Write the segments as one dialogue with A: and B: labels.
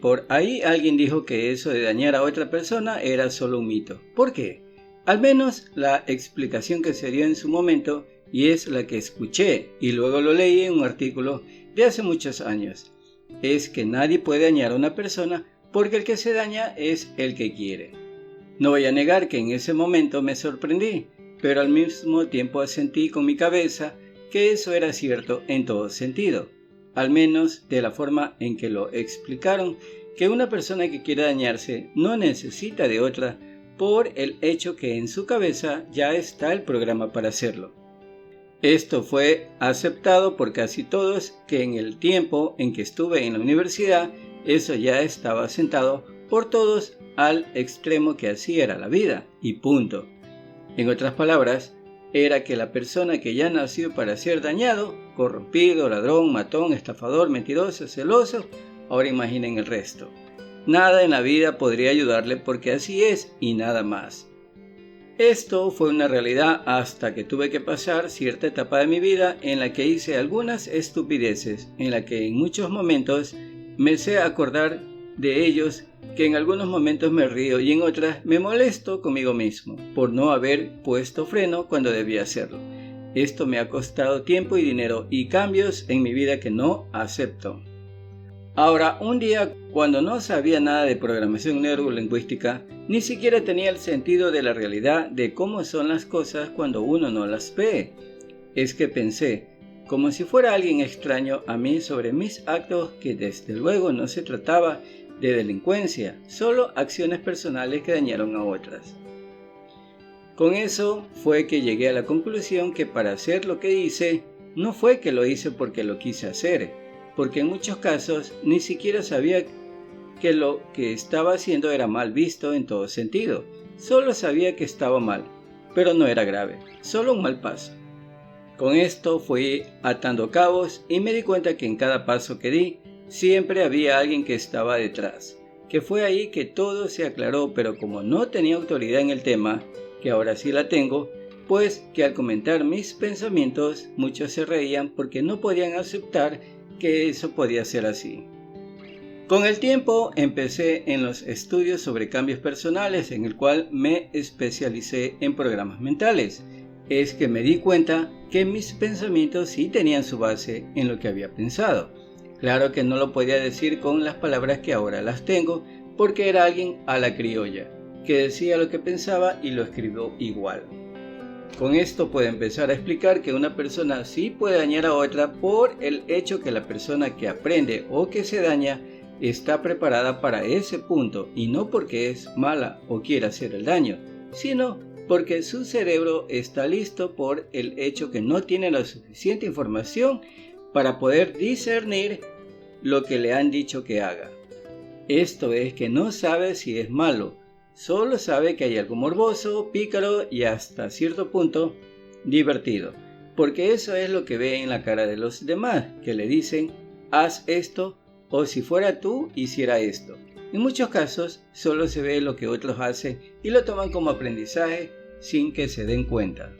A: Por ahí alguien dijo que eso de dañar a otra persona era solo un mito. ¿Por qué? Al menos la explicación que se dio en su momento, y es la que escuché y luego lo leí en un artículo de hace muchos años, es que nadie puede dañar a una persona porque el que se daña es el que quiere. No voy a negar que en ese momento me sorprendí, pero al mismo tiempo asentí con mi cabeza que eso era cierto en todo sentido, al menos de la forma en que lo explicaron, que una persona que quiere dañarse no necesita de otra por el hecho que en su cabeza ya está el programa para hacerlo. Esto fue aceptado por casi todos, que en el tiempo en que estuve en la universidad, eso ya estaba asentado por todos al extremo que así era la vida, y punto. En otras palabras, era que la persona que ya nació para ser dañado, corrompido, ladrón, matón, estafador, mentiroso, celoso, ahora imaginen el resto. Nada en la vida podría ayudarle porque así es y nada más. Esto fue una realidad hasta que tuve que pasar cierta etapa de mi vida en la que hice algunas estupideces, en la que en muchos momentos me sé acordar de ellos, que en algunos momentos me río y en otras me molesto conmigo mismo por no haber puesto freno cuando debía hacerlo. Esto me ha costado tiempo y dinero y cambios en mi vida que no acepto. Ahora, un día, cuando no sabía nada de programación neurolingüística, ni siquiera tenía el sentido de la realidad de cómo son las cosas cuando uno no las ve. Es que pensé, como si fuera alguien extraño a mí, sobre mis actos, que desde luego no se trataba de delincuencia, solo acciones personales que dañaron a otras. Con eso fue que llegué a la conclusión que para hacer lo que hice, no fue que lo hice porque lo quise hacer, porque en muchos casos ni siquiera sabía que lo que estaba haciendo era mal visto en todo sentido. Solo sabía que estaba mal, pero no era grave, solo un mal paso. Con esto fui atando cabos y me di cuenta que en cada paso que di, siempre había alguien que estaba detrás, que fue ahí que todo se aclaró, pero como no tenía autoridad en el tema, que ahora sí la tengo, pues que al comentar mis pensamientos muchos se reían porque no podían aceptar que eso podía ser así. Con el tiempo empecé en los estudios sobre cambios personales, en el cual me especialicé en programas mentales. Es que me di cuenta que mis pensamientos sí tenían su base en lo que había pensado. Claro que no lo podía decir con las palabras que ahora las tengo, porque era alguien a la criolla, que decía lo que pensaba y lo escribió igual. Con esto puedo empezar a explicar que una persona sí puede dañar a otra por el hecho que la persona que aprende o que se daña está preparada para ese punto, y no porque es mala o quiera hacer el daño, sino porque su cerebro está listo por el hecho que no tiene la suficiente información para poder discernir lo que le han dicho que haga. Esto es que no sabe si es malo, solo sabe que hay algo morboso, pícaro y hasta cierto punto divertido, porque eso es lo que ve en la cara de los demás, que le dicen haz esto o si fuera tú hiciera esto. En muchos casos solo se ve lo que otros hacen y lo toman como aprendizaje sin que se den cuenta.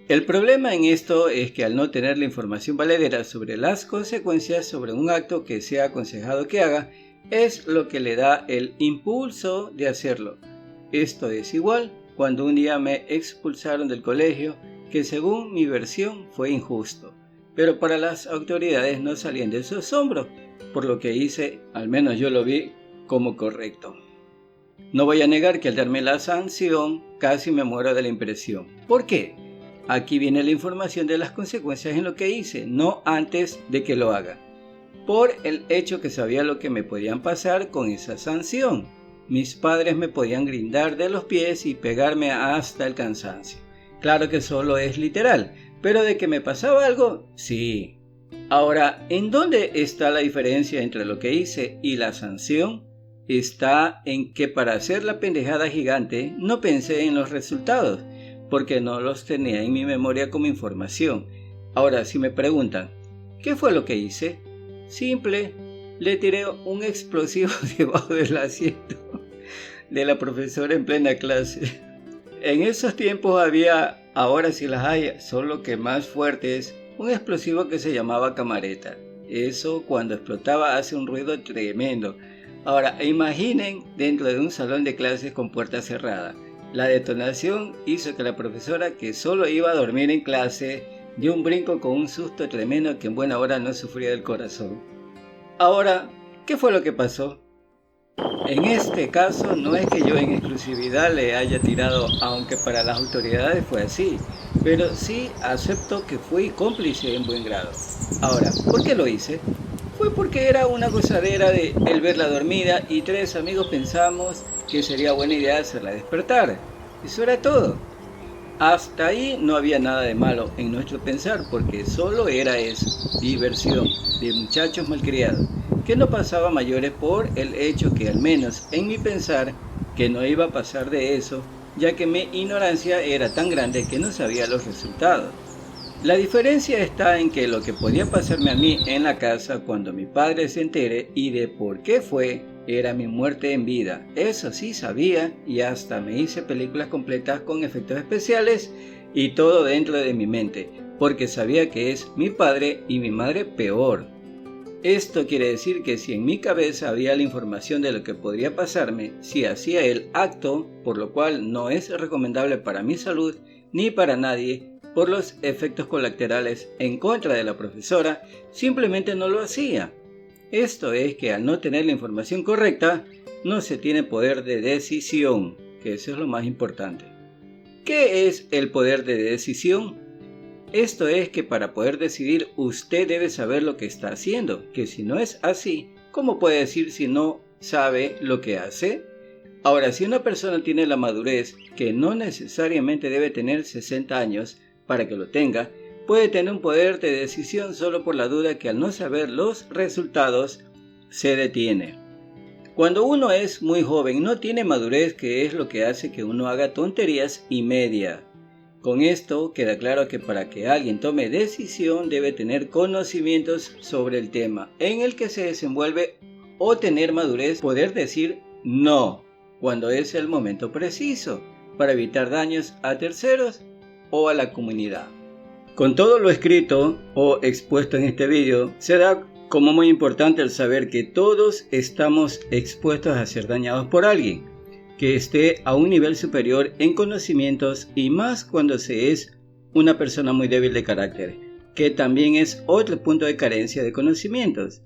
A: El problema en esto es que al no tener la información valedera sobre las consecuencias sobre un acto que se ha aconsejado que haga, es lo que le da el impulso de hacerlo. Esto es igual cuando un día me expulsaron del colegio, que según mi versión fue injusto, pero para las autoridades no salían de su asombro, por lo que hice, al menos yo lo vi como correcto. No voy a negar que al darme la sanción casi me muero de la impresión. ¿Por qué? Aquí viene la información de las consecuencias en lo que hice, no antes de que lo haga. Por el hecho que sabía lo que me podían pasar con esa sanción. Mis padres me podían grindar de los pies y pegarme hasta el cansancio. Claro que solo es literal, pero de que me pasaba algo, sí. Ahora, ¿en dónde está la diferencia entre lo que hice y la sanción? Está en que para hacer la pendejada gigante no pensé en los resultados, porque no los tenía en mi memoria como información. Ahora, si me preguntan, ¿qué fue lo que hice? Simple, le tiré un explosivo debajo del asiento de la profesora en plena clase. En esos tiempos había, ahora sí las hay, solo que más fuertes, un explosivo que se llamaba camareta. Eso cuando explotaba hace un ruido tremendo. Ahora, imaginen dentro de un salón de clases con puerta cerrada. La detonación hizo que la profesora, que solo iba a dormir en clase, dio un brinco con un susto tremendo que en buena hora no sufría del corazón. Ahora, ¿qué fue lo que pasó? En este caso no es que yo en exclusividad le haya tirado, aunque para las autoridades fue así, pero sí acepto que fui cómplice en buen grado. Ahora, ¿por qué lo hice? Fue porque era una gozadera de el verla dormida y 3 amigos pensamos que sería buena idea hacerla despertar. Eso era todo. Hasta ahí no había nada de malo en nuestro pensar porque solo era eso, diversión de muchachos malcriados, que no pasaba mayores por el hecho que al menos en mi pensar que no iba a pasar de eso, ya que mi ignorancia era tan grande que no sabía los resultados. La diferencia está en que lo que podía pasarme a mí en la casa cuando mi padre se entere y de por qué fue, era mi muerte en vida. Eso sí sabía y hasta me hice películas completas con efectos especiales y todo dentro de mi mente, porque sabía que es mi padre y mi madre peor. Esto quiere decir que si en mi cabeza había la información de lo que podría pasarme si hacía el acto, por lo cual no es recomendable para mi salud ni para nadie, por los efectos colaterales en contra de la profesora, simplemente no lo hacía. Esto es que al no tener la información correcta, no se tiene poder de decisión, que eso es lo más importante. ¿Qué es el poder de decisión? Esto es que para poder decidir usted debe saber lo que está haciendo, que si no es así, ¿cómo puede decir si no sabe lo que hace? Ahora, si una persona tiene la madurez, que no necesariamente debe tener 60 años, para que lo tenga, puede tener un poder de decisión solo por la duda que al no saber los resultados se detiene. Cuando uno es muy joven no tiene madurez, que es lo que hace que uno haga tonterías y media. Con esto queda claro que para que alguien tome decisión debe tener conocimientos sobre el tema en el que se desenvuelve o tener madurez, poder decir no cuando es el momento preciso para evitar daños a terceros o a la comunidad. Con todo lo escrito o expuesto en este vídeo, se da como muy importante el saber que todos estamos expuestos a ser dañados por alguien que esté a un nivel superior en conocimientos y más cuando se es una persona muy débil de carácter, que también es otro punto de carencia de conocimientos.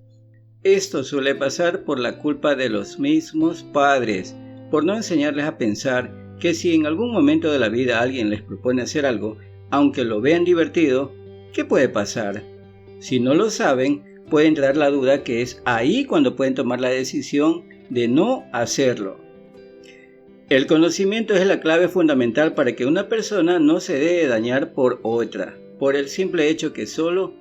A: Esto suele pasar por la culpa de los mismos padres, por no enseñarles a pensar que si en algún momento de la vida alguien les propone hacer algo, aunque lo vean divertido, ¿qué puede pasar? Si no lo saben, puede entrar la duda que es ahí cuando pueden tomar la decisión de no hacerlo. El conocimiento es la clave fundamental para que una persona no se deje dañar por otra, por el simple hecho que solo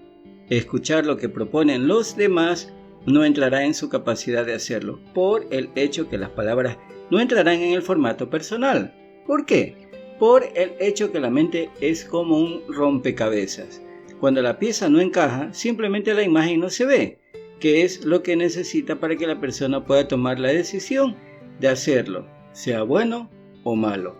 A: escuchar lo que proponen los demás no entrará en su capacidad de hacerlo, por el hecho que las palabras no entrarán en el formato personal. ¿Por qué? Por el hecho que la mente es como un rompecabezas. Cuando la pieza no encaja, simplemente la imagen no se ve, que es lo que necesita para que la persona pueda tomar la decisión de hacerlo, sea bueno o malo.